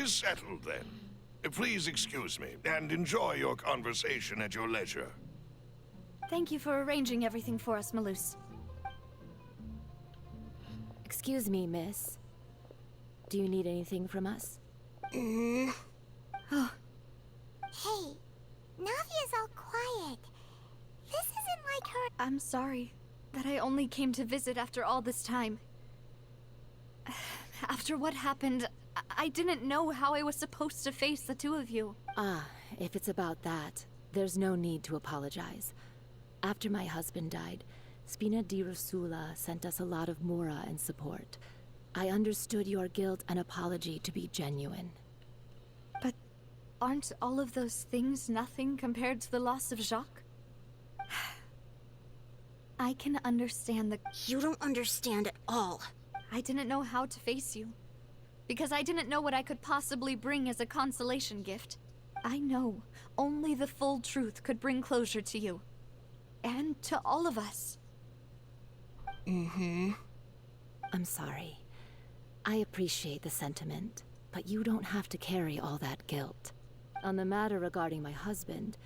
is settled then. Please excuse me, and enjoy your conversation at your leisure. Thank you for arranging everything for us, Malus. Excuse me, miss. Do you need anything from us? Oh, Hey, Navia's all quiet. This isn't like her. I'm sorry that I only came to visit after all this time. After what happened, I didn't know how I was supposed to face the two of you. Ah, if it's about that, there's no need to apologize. After my husband died, Spina di Rosula sent us a lot of mora and support. I understood your guilt and apology to be genuine. But aren't all of those things nothing compared to the loss of Jacques? I can understand the... You don't understand at all. I didn't know how to face you. Because I didn't know what I could possibly bring as a consolation gift. I know only the full truth could bring closure to you. And to all of us. I'm sorry. I appreciate the sentiment, but you don't have to carry all that guilt. On the matter regarding my husband,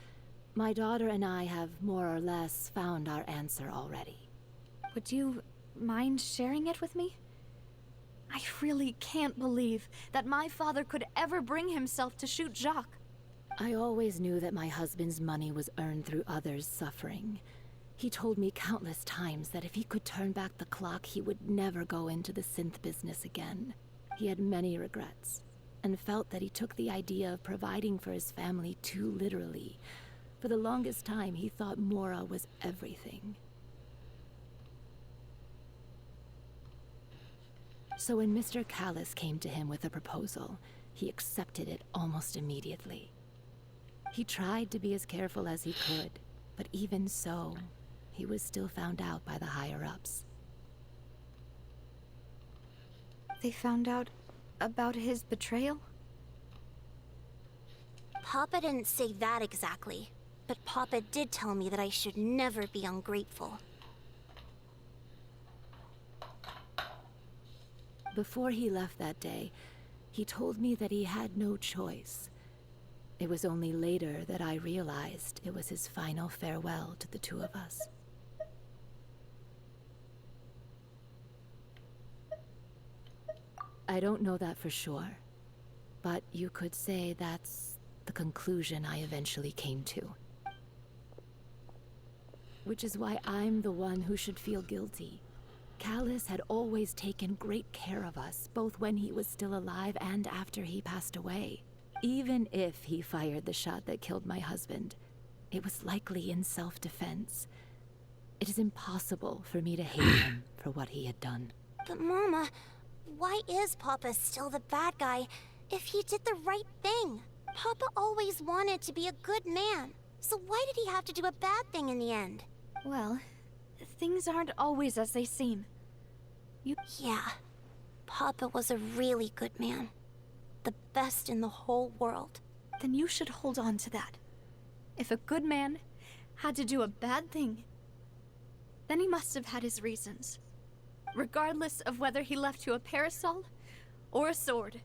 my daughter and I have more or less found our answer already. Would you mind sharing it with me? I really can't believe that my father could ever bring himself to shoot Jacques. I always knew that my husband's money was earned through others' suffering. He told me countless times that if he could turn back the clock, he would never go into the synth business again. He had many regrets, and felt that he took the idea of providing for his family too literally. For the longest time, he thought Mora was everything. So when Mr. Callis came to him with a proposal, he accepted it almost immediately. He tried to be as careful as he could, but even so, he was still found out by the higher-ups. They found out about his betrayal? Papa didn't say that exactly, but Papa did tell me that I should never be ungrateful. Before he left that day, he told me that he had no choice. It was only later that I realized it was his final farewell to the two of us. I don't know that for sure, but you could say that's the conclusion I eventually came to. Which is why I'm the one who should feel guilty. Callis had always taken great care of us, both when he was still alive and after he passed away. Even if he fired the shot that killed my husband, it was likely in self-defense. It is impossible for me to hate him for what he had done. But Mama, why is Papa still the bad guy if he did the right thing? Papa always wanted to be a good man, so why did he have to do a bad thing in the end? Well, things aren't always as they seem. Yeah, Papa was a really good man. The best in the whole world. Then you should hold on to that. If a good man had to do a bad thing, then he must have had his reasons. Regardless of whether he left you a parasol or a sword.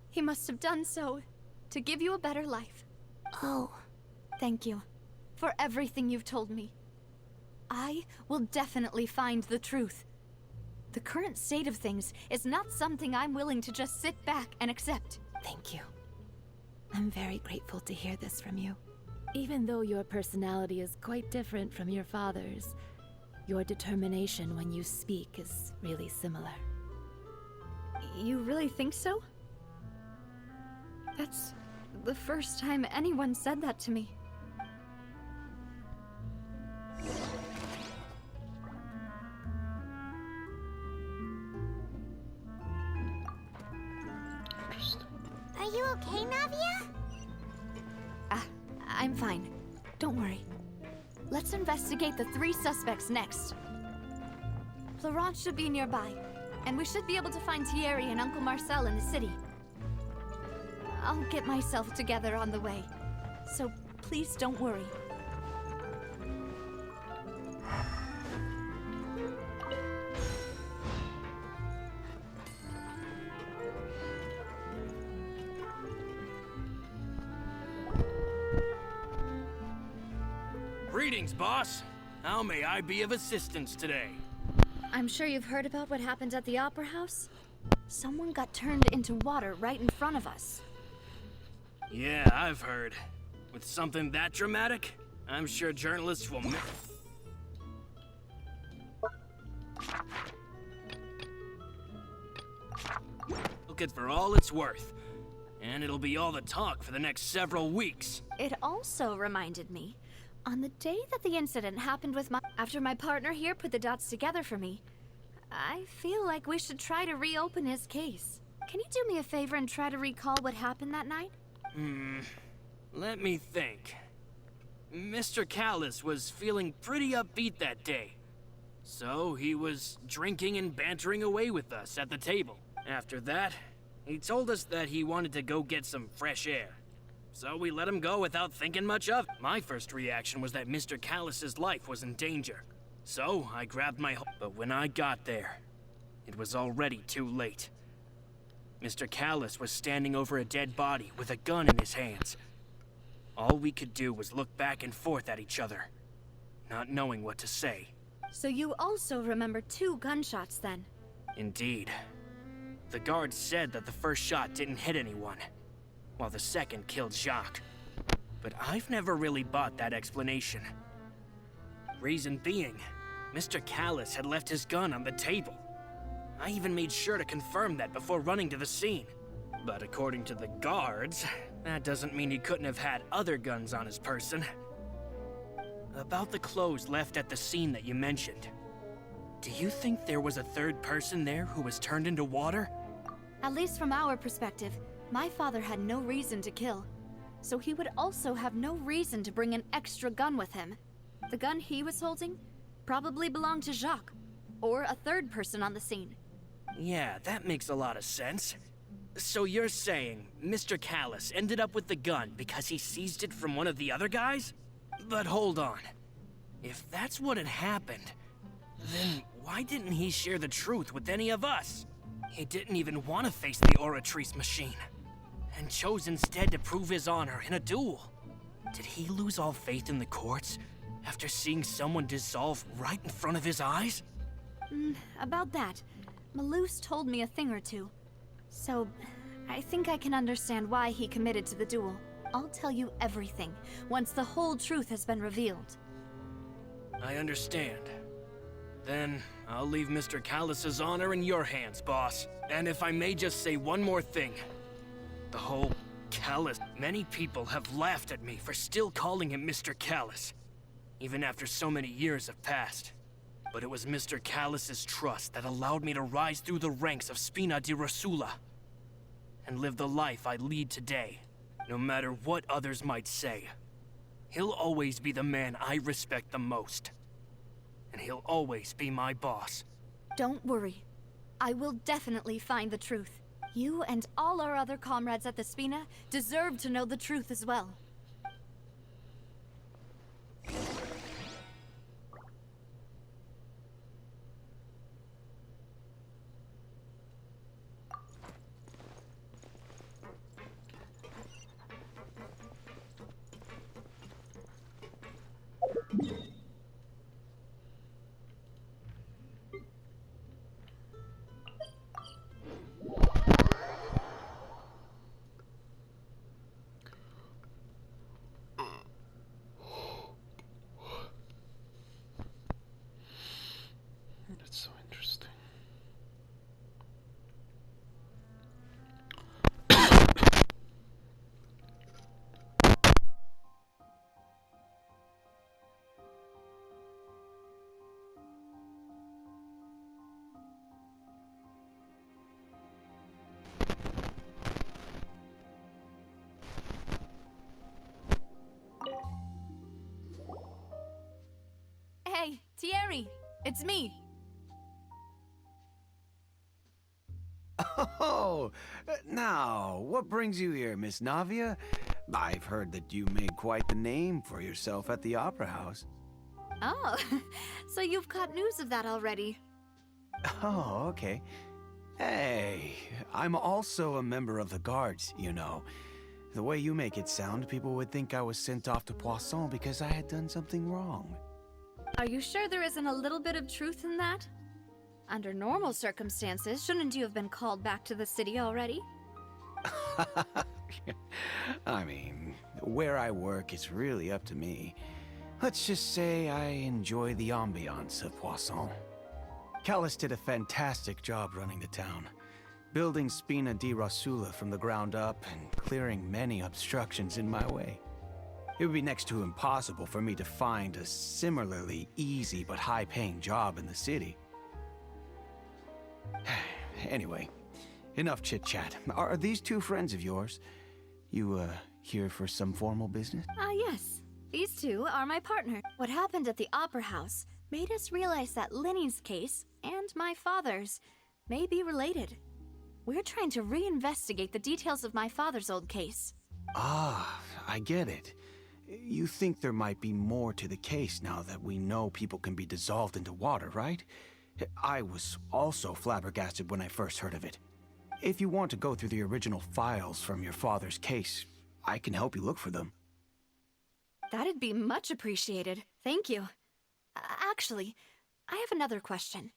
He must have done so to give you a better life. Oh. Thank you for everything you've told me. I will definitely find the truth. The current state of things is not something I'm willing to just sit back and accept. Thank you. I'm very grateful to hear this from you. Even though your personality is quite different from your father's, your determination when you speak is really similar. You really think so? That's the first time anyone said that to me. Are you okay, Navia? I'm fine. Don't worry. Let's investigate the 3 suspects next. Florence should be nearby, and we should be able to find Thierry and Uncle Marcel in the city. I'll get myself together on the way, so please don't worry. Greetings, boss. How may I be of assistance today? I'm sure you've heard about what happened at the Opera House. Someone got turned into water right in front of us. Yeah, I've heard. With something that dramatic, I'm sure journalists will milk it for all it's worth. And it'll be all the talk for the next several weeks. It also reminded me, on the day that the incident happened with after my partner here put the dots together for me, I feel like we should try to reopen his case. Can you do me a favor and try to recall what happened that night? Let me think. Mr. Callis was feeling pretty upbeat that day. So he was drinking and bantering away with us at the table. After that, he told us that he wanted to go get some fresh air. So we let him go without thinking much of it. My first reaction was that Mr. Callis's life was in danger. So I grabbed my but when I got there, it was already too late. Mr. Callis was standing over a dead body with a gun in his hands. All we could do was look back and forth at each other, not knowing what to say. So you also remember 2 gunshots then? Indeed. The guard said that the first shot didn't hit anyone, while the second killed Jacques. But I've never really bought that explanation. Reason being, Mr. Callis had left his gun on the table. I even made sure to confirm that before running to the scene. But according to the guards, that doesn't mean he couldn't have had other guns on his person. About the clothes left at the scene that you mentioned, do you think there was a third person there who was turned into water? At least from our perspective, my father had no reason to kill. So he would also have no reason to bring an extra gun with him. The gun he was holding probably belonged to Jacques, or a third person on the scene. Yeah, that makes a lot of sense. So you're saying Mr. Callis ended up with the gun because he seized it from one of the other guys? But hold on. If that's what had happened, then why didn't he share the truth with any of us? He didn't even want to face the Oratrice machine, and chose instead to prove his honor in a duel. Did he lose all faith in the courts after seeing someone dissolve right in front of his eyes? About that, Malouse told me a thing or two. So, I think I can understand why he committed to the duel. I'll tell you everything, once the whole truth has been revealed. I understand. Then, I'll leave Mr. Callis's honor in your hands, boss. And if I may just say one more thing. The whole Callis... Many people have laughed at me for still calling him Mr. Callis, even after so many years have passed. But it was Mr. Callis's trust that allowed me to rise through the ranks of Spina di Rosula and live the life I lead today. No matter what others might say, he'll always be the man I respect the most. And he'll always be my boss. Don't worry. I will definitely find the truth. You and all our other comrades at the Spina deserve to know the truth as well. That's so interesting. Hey, Thierry! It's me! Oh, now, what brings you here, Miss Navia? I've heard that you made quite the name for yourself at the Opera House. Oh, so you've caught news of that already. Oh, okay. Hey, I'm also a member of the guards, you know. The way you make it sound, people would think I was sent off to Poisson because I had done something wrong. Are you sure there isn't a little bit of truth in that? Under normal circumstances, shouldn't you have been called back to the city already? I mean, where I work is really up to me. Let's just say I enjoy the ambiance of Poisson. Callus did a fantastic job running the town, building Spina di Rosula from the ground up and clearing many obstructions in my way. It would be next to impossible for me to find a similarly easy but high-paying job in the city. Anyway, enough chit-chat. Are these two friends of yours? You, here for some formal business? Yes. These two are my partner. What happened at the Opera House made us realize that Linny's case and my father's may be related. We're trying to reinvestigate the details of my father's old case. Ah, I get it. You think there might be more to the case now that we know people can be dissolved into water, right? I was also flabbergasted when I first heard of it. If you want to go through the original files from your father's case, I can help you look for them. That'd be much appreciated. Thank you. Actually, I have another question.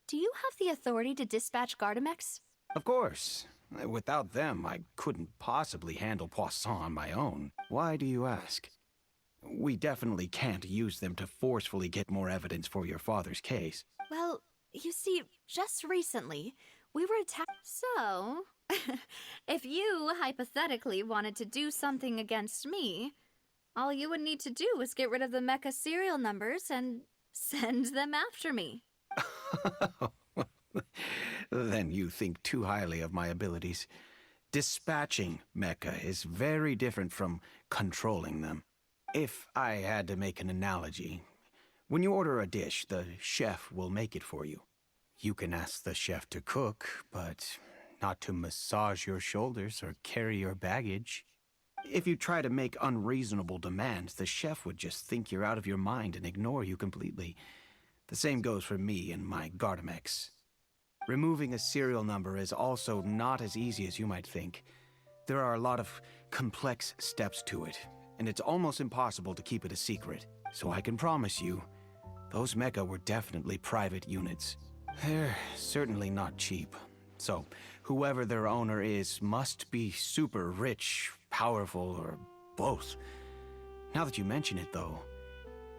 Do you have the authority to dispatch Gardamex? Of course. Without them, I couldn't possibly handle Poisson on my own. Why do you ask? We definitely can't use them to forcefully get more evidence for your father's case. Well, you see, just recently, we were attacked. So, if you hypothetically wanted to do something against me, all you would need to do is get rid of the mecha serial numbers and send them after me. Then you think too highly of my abilities. Dispatching mecha is very different from controlling them. If I had to make an analogy, when you order a dish, the chef will make it for you. You can ask the chef to cook, but not to massage your shoulders or carry your baggage. If you try to make unreasonable demands, the chef would just think you're out of your mind and ignore you completely. The same goes for me and my Gardamex. Removing a serial number is also not as easy as you might think. There are a lot of complex steps to it, and it's almost impossible to keep it a secret. So I can promise you, those mecha were definitely private units. They're certainly not cheap. So whoever their owner is must be super rich, powerful, or both. Now that you mention it, though,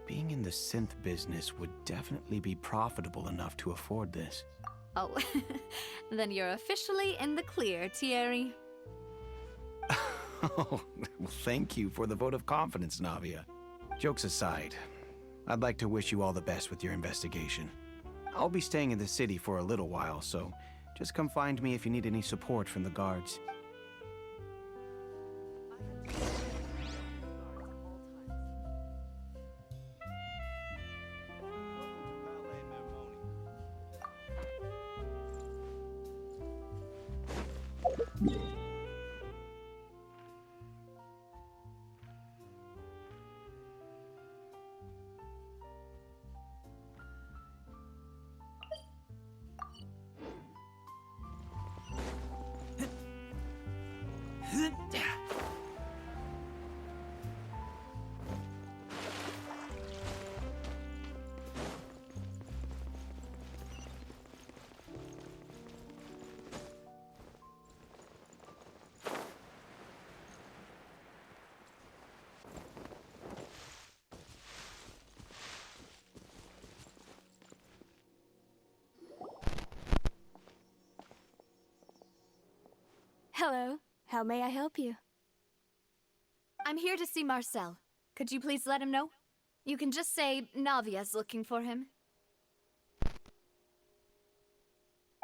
being in the synth business would definitely be profitable enough to afford this. Oh, then you're officially in the clear, Thierry. Oh, well, thank you for the vote of confidence, Navia. Jokes aside, I'd like to wish you all the best with your investigation. I'll be staying in the city for a little while, so just come find me if you need any support from the guards. Hello. How may I help you? I'm here to see Marcel. Could you please let him know? You can just say Navia's looking for him.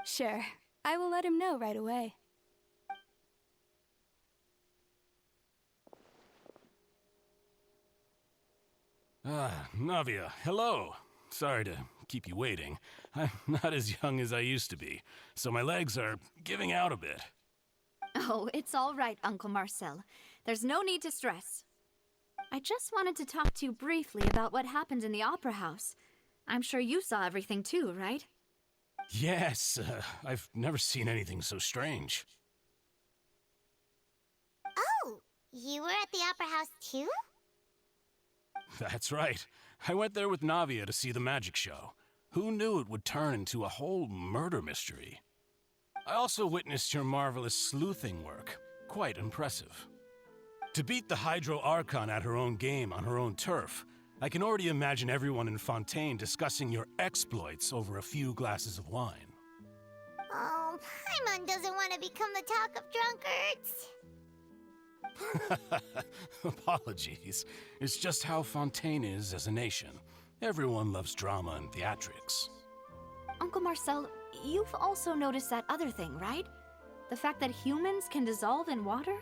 Sure. I will let him know right away. Navia, hello. Sorry to keep you waiting. I'm not as young as I used to be, so my legs are giving out a bit. Oh, it's all right, Uncle Marcel. There's no need to stress. I just wanted to talk to you briefly about what happened in the Opera House. I'm sure you saw everything too, right? Yes, I've never seen anything so strange. Oh, You were at the Opera House too? That's right. I went there with Navia to see the magic show. Who knew it would turn into a whole murder mystery? I also witnessed your marvelous sleuthing work. Quite impressive. To beat the Hydro Archon at her own game on her own turf, I can already imagine everyone in Fontaine discussing your exploits over a few glasses of wine. Oh, Paimon doesn't want to become the talk of drunkards. Apologies. It's just how Fontaine is as a nation. Everyone loves drama and theatrics. Uncle Marcel, you've also noticed that other thing, right? The fact that humans can dissolve in water?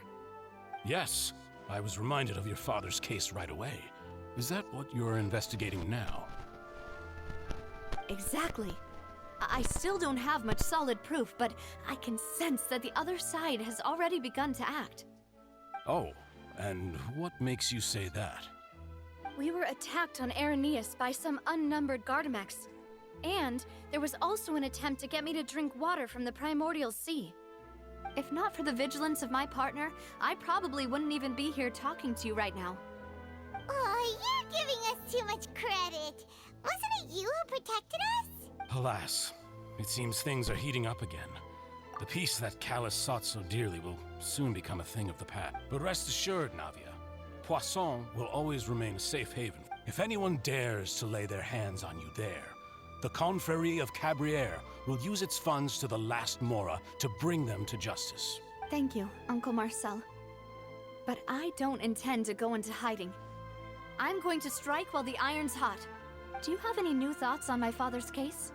Yes, I was reminded of your father's case right away. Is that what you're investigating now? Exactly. I still don't have much solid proof, but I can sense that the other side has already begun to act. Oh, and what makes you say that? We were attacked on Araneus by some unnumbered Gardamex. And there was also an attempt to get me to drink water from the primordial sea. If not for the vigilance of my partner, I probably wouldn't even be here talking to you right now. Oh, you're giving us too much credit. Wasn't it you who protected us? Alas, it seems things are heating up again. The peace that Callus sought so dearly will soon become a thing of the past. But rest assured, Navia, Poisson will always remain a safe haven. If anyone dares to lay their hands on you there, the Confrérie of Cabrières will use its funds to the last Mora to bring them to justice. Thank you, Uncle Marcel. But I don't intend to go into hiding. I'm going to strike while the iron's hot. Do you have any new thoughts on my father's case?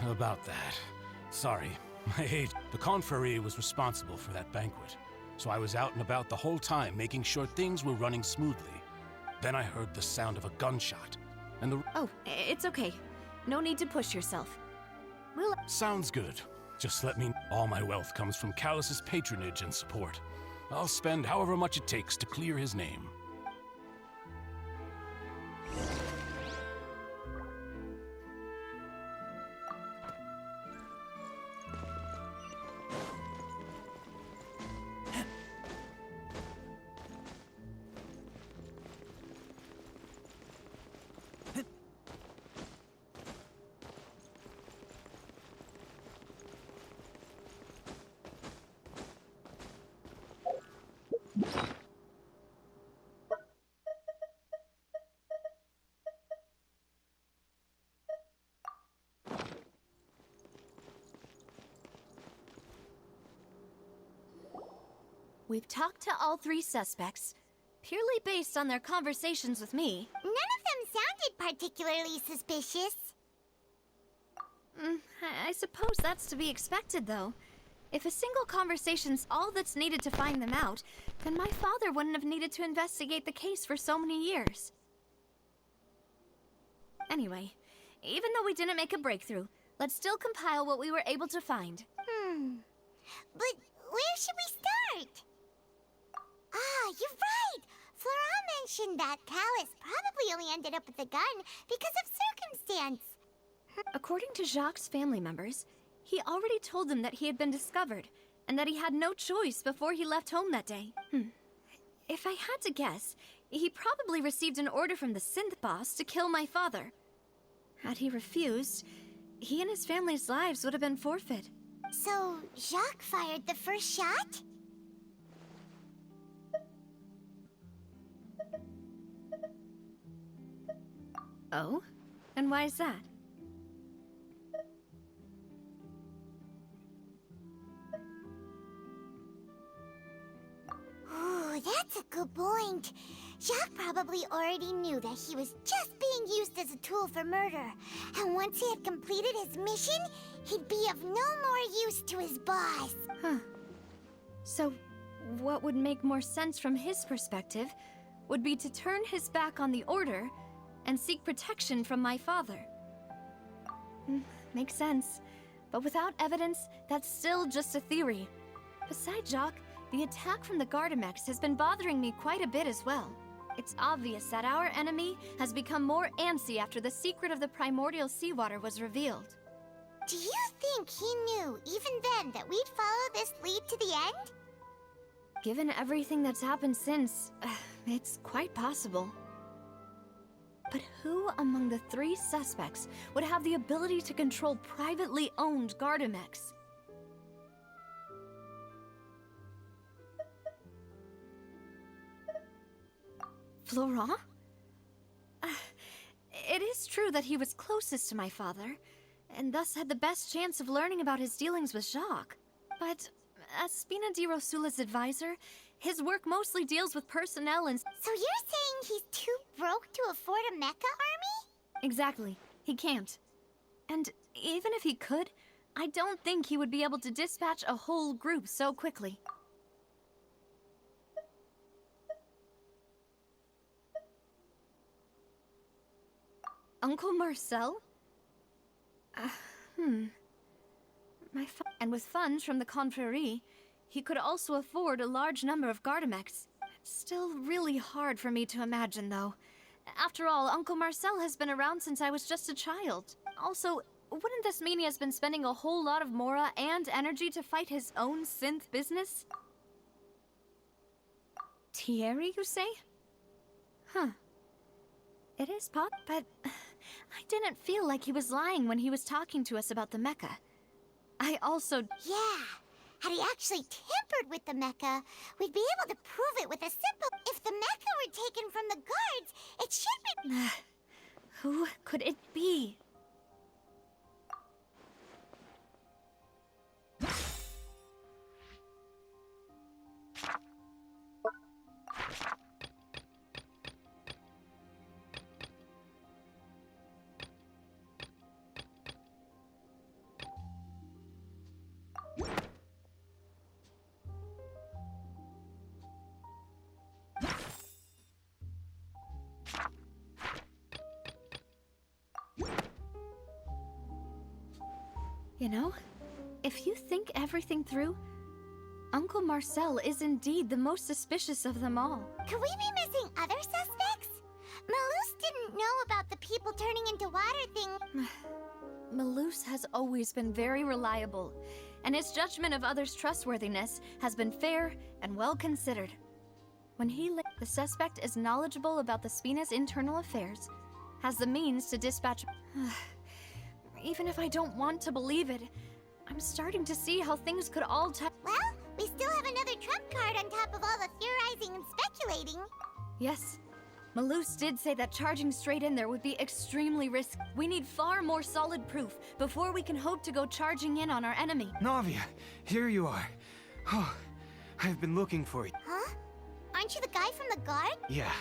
About that. Sorry, my age. The Confrérie was responsible for that banquet, so I was out and about the whole time making sure things were running smoothly. Then I heard the sound of a gunshot, and the... Oh, it's okay. No need to push yourself. Sounds good. Just let me... All my wealth comes from Callus's patronage and support. I'll spend however much it takes to clear his name. We've talked to all three suspects, purely based on their conversations with me. None of them sounded particularly suspicious. I suppose that's to be expected, though. If a single conversation's all that's needed to find them out, then my father wouldn't have needed to investigate the case for so many years. Anyway, even though we didn't make a breakthrough, let's still compile what we were able to find. But where should we start? Ah, you're right! Flora mentioned that Callus probably only ended up with the gun because of circumstance. According to Jacques' family members, he already told them that he had been discovered, and that he had no choice before he left home that day. If I had to guess, he probably received an order from the synth boss to kill my father. Had he refused, he and his family's lives would have been forfeit. So, Jacques fired the first shot? Oh? And why is that? Ooh, that's a good point. Jacques probably already knew that he was just being used as a tool for murder. And once he had completed his mission, he'd be of no more use to his boss. So, what would make more sense from his perspective would be to turn his back on the Order and seek protection from my father. Makes sense. But without evidence, that's still just a theory. Besides Jacques, the attack from the Gardamex has been bothering me quite a bit as well. It's obvious that our enemy has become more antsy after the secret of the primordial seawater was revealed. Do you think he knew, even then, that we'd follow this lead to the end? Given everything that's happened since, it's quite possible. But who among the 3 suspects would have the ability to control privately owned Gardamex? Florent? It is true that he was closest to my father, and thus had the best chance of learning about his dealings with Jacques. But as Spina di Rosula's advisor, his work mostly deals with personnel and... So you're saying he's too broke to afford a mecha army? Exactly. He can't. And even if he could, I don't think he would be able to dispatch a whole group so quickly. Uncle Marcel? And with funds from the Confrérie, he could also afford a large number of Gardamex. It's still really hard for me to imagine, though. After all, Uncle Marcel has been around since I was just a child. Also, wouldn't this mean he has been spending a whole lot of mora and energy to fight his own synth business? Thierry, you say? Huh. It is pop, but I didn't feel like he was lying when he was talking to us about the mecha. I also... Yeah, had he actually tampered with the mecha, we'd be able to prove it with a simple... If the mecha were taken from the guards, it should be... Who could it be? You know, if you think everything through, Uncle Marcel is indeed the most suspicious of them all. Could we be missing other suspects? Malus didn't know about the people turning into water thing. Malus has always been very reliable, and his judgment of others' trustworthiness has been fair and well considered. When the suspect is knowledgeable about the Spina's internal affairs, has the means to dispatch... Even if I don't want to believe it, I'm starting to see how things could all Well, we still have another trump card on top of all the theorizing and speculating. Yes. Malus did say that charging straight in there would be extremely risky. We need far more solid proof before we can hope to go charging in on our enemy. Navia, here you are. Oh, I've been looking for you. Huh? Aren't you the guy from the guard? Yeah.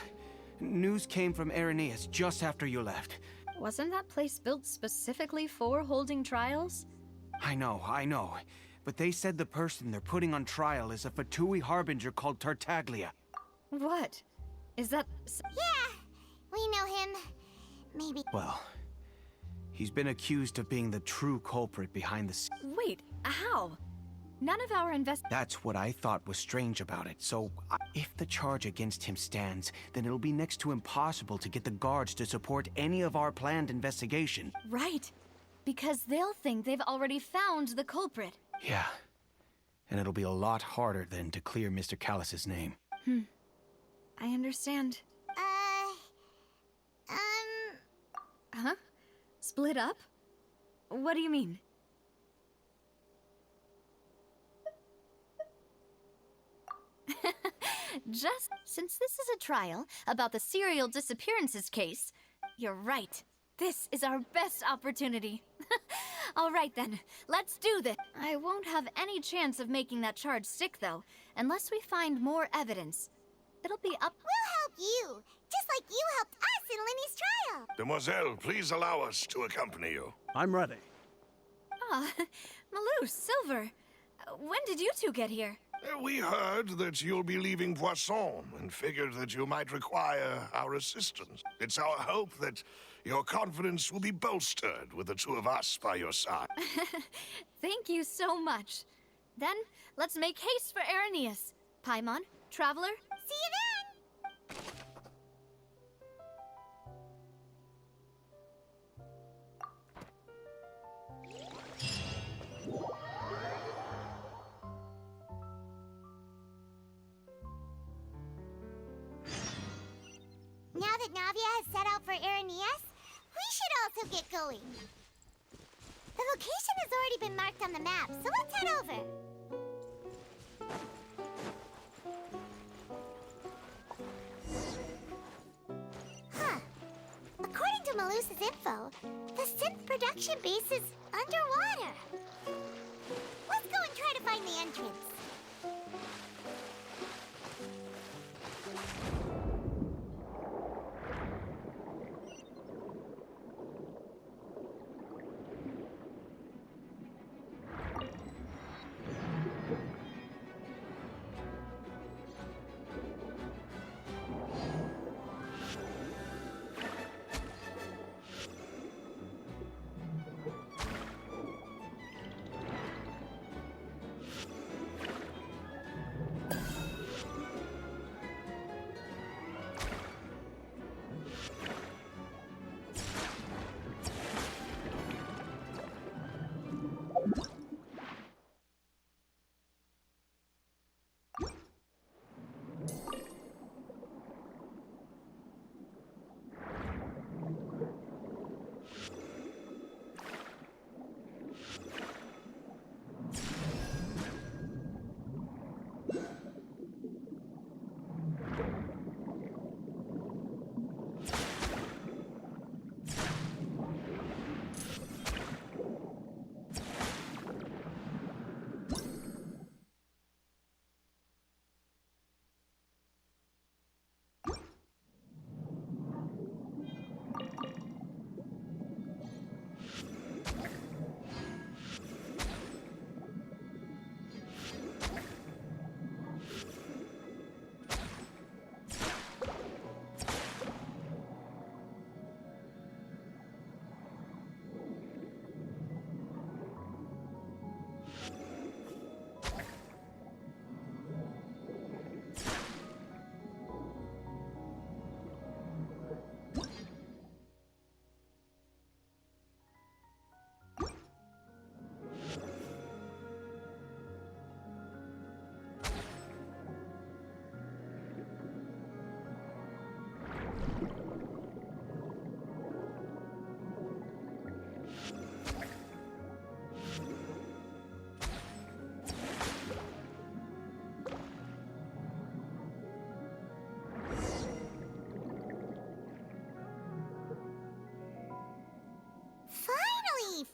News came from Irenaeus just after you left. Wasn't that place built specifically for holding trials? I know. But they said the person they're putting on trial is a Fatui harbinger called Tartaglia. What? Is that... Yeah, we know him. Maybe... Well, he's been accused of being the true culprit behind the... Wait, how? None of our That's what I thought was strange about it, so if the charge against him stands, then it'll be next to impossible to get the guards to support any of our planned investigation. Right, because they'll think they've already found the culprit. Yeah, and it'll be a lot harder then to clear Mr. Callus's name. I understand. Huh? Split up? What do you mean? Just since this is a trial about the serial disappearances case, you're right. This is our best opportunity. All right then, let's do this. I won't have any chance of making that charge stick though, unless we find more evidence. It'll be up... We'll help you, just like you helped us in Linny's trial. Demoiselle, please allow us to accompany you. I'm ready. Ah, Malus, Silver. When did you two get here? We heard that you'll be leaving Poisson and figured that you might require our assistance. It's our hope that your confidence will be bolstered with the two of us by your side. Thank you so much. Then, let's make haste for Irenaeus. Paimon, Traveler. See you then! Navia has set out for Aranias, we should also get going. The location has already been marked on the map, so let's head over. Huh. According to Malusa's info, the synth production base is underwater. Let's go and try to find the entrance.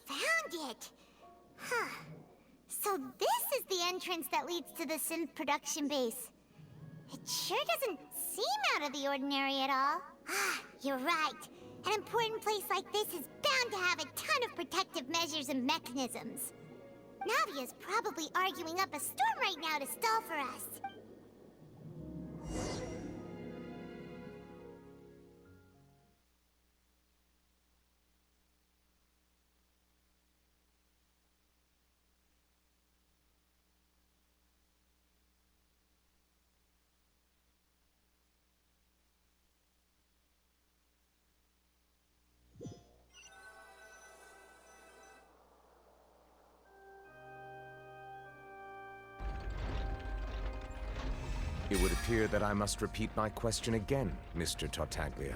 Found it! Huh. So this is the entrance that leads to the synth production base. It sure doesn't seem out of the ordinary at all. Ah, you're right. An important place like this is bound to have a ton of protective measures and mechanisms. Navia's probably arguing up a storm right now to stall for us. It would appear that I must repeat my question again, Mr. Tartaglia.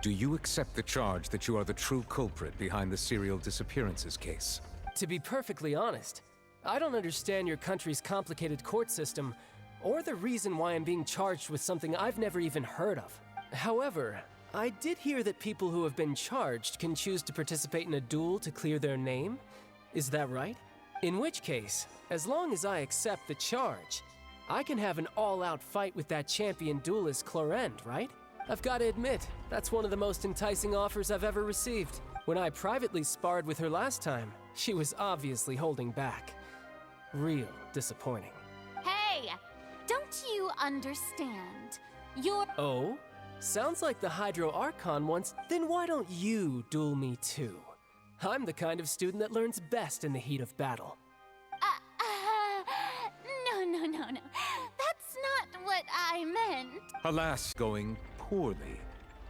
Do you accept the charge that you are the true culprit behind the serial disappearances case? To be perfectly honest, I don't understand your country's complicated court system, or the reason why I'm being charged with something I've never even heard of. However, I did hear that people who have been charged can choose to participate in a duel to clear their name. Is that right? In which case, as long as I accept the charge, I can have an all-out fight with that champion duelist Clorend, right? I've got to admit, that's one of the most enticing offers I've ever received. When I privately sparred with her last time, she was obviously holding back. Real disappointing. Hey! Don't you understand? You're— Oh? Sounds like the Hydro Archon wants— Then why don't you duel me too? I'm the kind of student that learns best in the heat of battle. No. That's not what I meant. Alas, going poorly.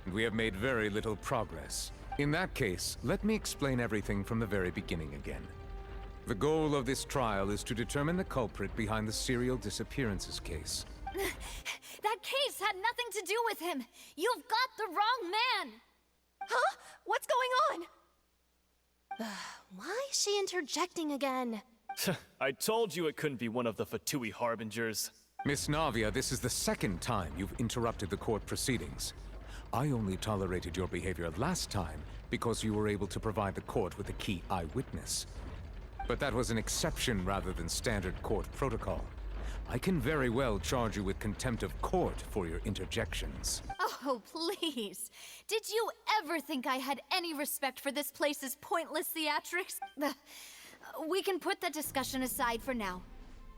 And we have made very little progress. In that case, let me explain everything from the very beginning again. The goal of this trial is to determine the culprit behind the serial disappearances case. That case had nothing to do with him. You've got the wrong man. Huh? What's going on? Why is she interjecting again? I told you it couldn't be one of the Fatui Harbingers. Miss Navia, this is the second time you've interrupted the court proceedings. I only tolerated your behavior last time because you were able to provide the court with a key eyewitness. But that was an exception rather than standard court protocol. I can very well charge you with contempt of court for your interjections. Oh, please. Did you ever think I had any respect for this place's pointless theatrics? We can put that discussion aside for now.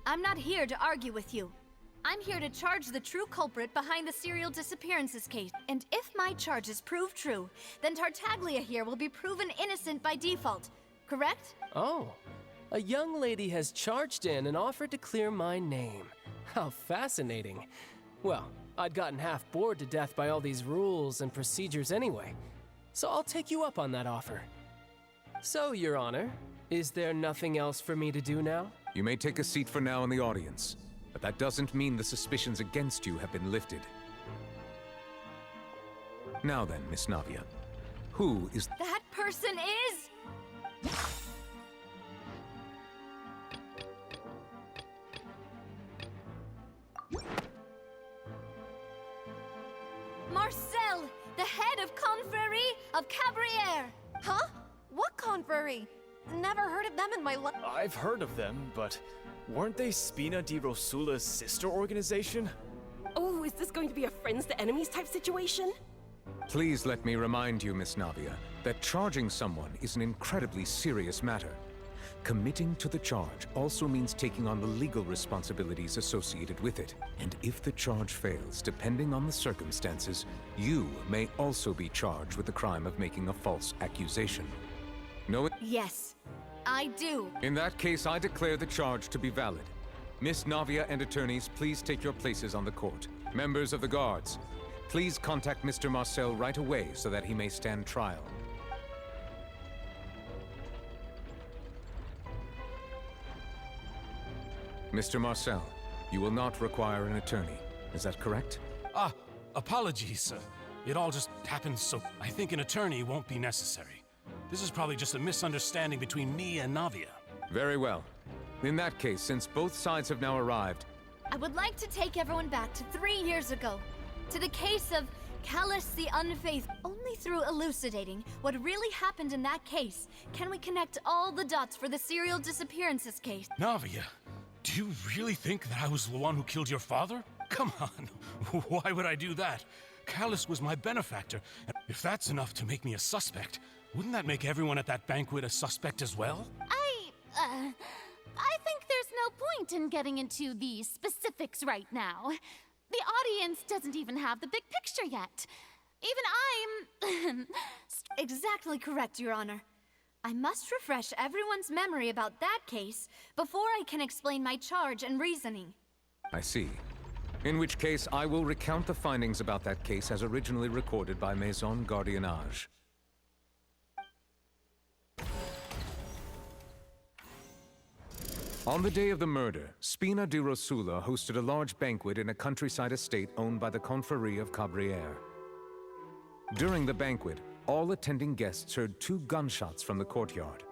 I'm not here to argue with you. I'm here to charge the true culprit behind the serial disappearances case. And if my charges prove true, then Tartaglia here will be proven innocent by default. Correct? Oh, a young lady has charged in and offered to clear my name. How fascinating. Well, I'd gotten half bored to death by all these rules and procedures anyway, so I'll take you up on that offer. So, Your Honor, is there nothing else for me to do now? You may take a seat for now in the audience, but that doesn't mean the suspicions against you have been lifted. Now then, Miss Navia, who is... That person is... Marcel, the head of Confrérie of Cabrières. Huh? What confrérie? Never heard of them in my life. I've heard of them, but weren't they Spina di Rosula's sister organization? Oh, is this going to be a friends to enemies type situation? Please let me remind you, Miss Navia, that charging someone is an incredibly serious matter. Committing to the charge also means taking on the legal responsibilities associated with it. And if the charge fails, depending on the circumstances, you may also be charged with the crime of making a false accusation. No? Yes, I do. In that case, I declare the charge to be valid. Miss Navia and attorneys, please take your places on the court. Members of the guards, please contact Mr. Marcel right away so that he may stand trial. Mr. Marcel, you will not require an attorney. Is that correct? Apologies. It all just happened, so I think an attorney won't be necessary. This is probably just a misunderstanding between me and Navia. Very well. In that case, since both sides have now arrived... I would like to take everyone back to 3 years ago, to the case of Callus the Unfaithful. Only through elucidating what really happened in that case can we connect all the dots for the serial disappearances case. Navia, do you really think that I was the one who killed your father? Come on, why would I do that? Callus was my benefactor, and if that's enough to make me a suspect, wouldn't that make everyone at that banquet a suspect as well? I think there's no point in getting into the specifics right now. The audience doesn't even have the big picture yet. Even I'm... Exactly correct, Your Honor. I must refresh everyone's memory about that case before I can explain my charge and reasoning. I see. In which case, I will recount the findings about that case as originally recorded by Maison Gardiennage. On the day of the murder, Spina di Rosula hosted a large banquet in a countryside estate owned by the Confrérie of Cabrières. During the banquet, all attending guests heard 2 gunshots from the courtyard.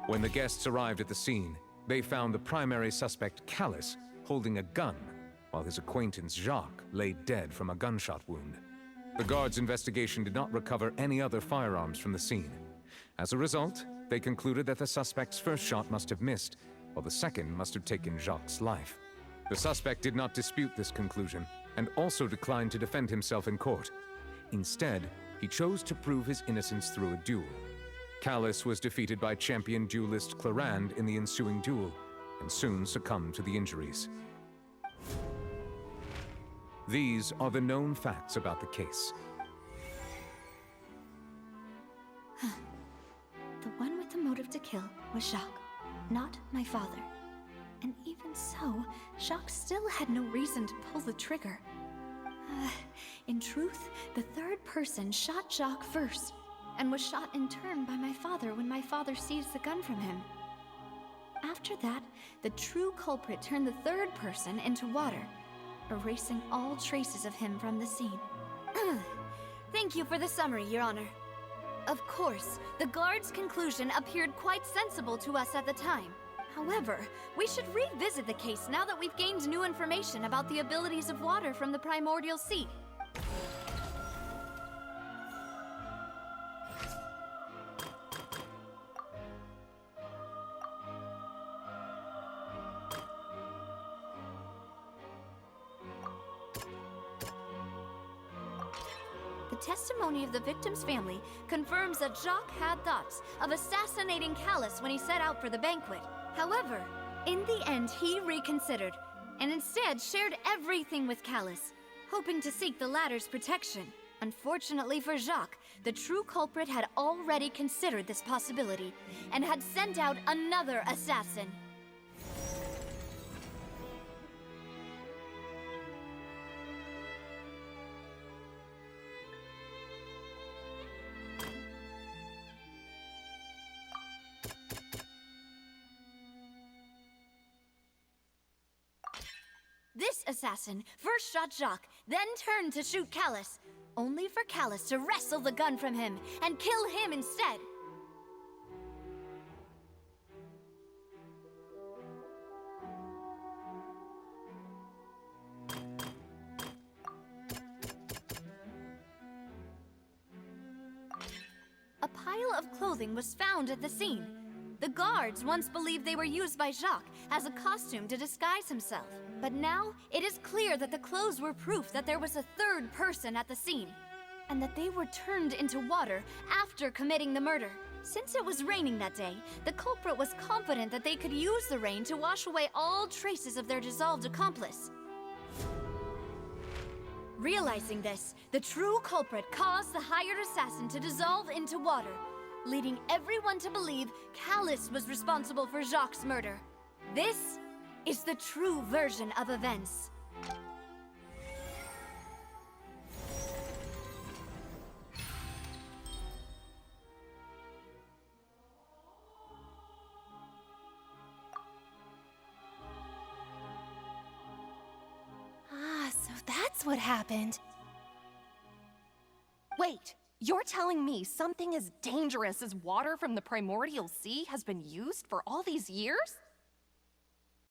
When the guests arrived at the scene, they found the primary suspect, Callus, holding a gun, while his acquaintance, Jacques, lay dead from a gunshot wound. The guards' investigation did not recover any other firearms from the scene. As a result, they concluded that the suspect's first shot must have missed, while the second must have taken Jacques' life. The suspect did not dispute this conclusion, and also declined to defend himself in court. Instead, he chose to prove his innocence through a duel. Callus was defeated by champion duelist Clarande in the ensuing duel, and soon succumbed to the injuries. These are the known facts about the case. The one with the motive to kill was Jacques, not my father. And even so, Jacques still had no reason to pull the trigger. In truth, the third person shot Jacques first, and was shot in turn by my father when my father seized the gun from him. After that, the true culprit turned the third person into water, erasing all traces of him from the scene. Thank you for the summary, Your Honor. Of course, the guard's conclusion appeared quite sensible to us at the time. However, we should revisit the case now that we've gained new information about the abilities of water from the primordial sea. The testimony of the victim's family confirms that Jacques had thoughts of assassinating Callus when he set out for the banquet. However, in the end, he reconsidered, and instead shared everything with Callus, hoping to seek the latter's protection. Unfortunately for Jacques, the true culprit had already considered this possibility, and had sent out another assassin. This assassin first shot Jacques, then turned to shoot Callus, only for Callus to wrestle the gun from him and kill him instead. A pile of clothing was found at the scene. The guards once believed they were used by Jacques as a costume to disguise himself. But now, it is clear that the clothes were proof that there was a third person at the scene, and that they were turned into water after committing the murder. Since it was raining that day, the culprit was confident that they could use the rain to wash away all traces of their dissolved accomplice. Realizing this, the true culprit caused the hired assassin to dissolve into water, leading everyone to believe Callus was responsible for Jacques' murder. This is the true version of events. Ah, so that's what happened. Wait, you're telling me something as dangerous as water from the primordial sea has been used for all these years?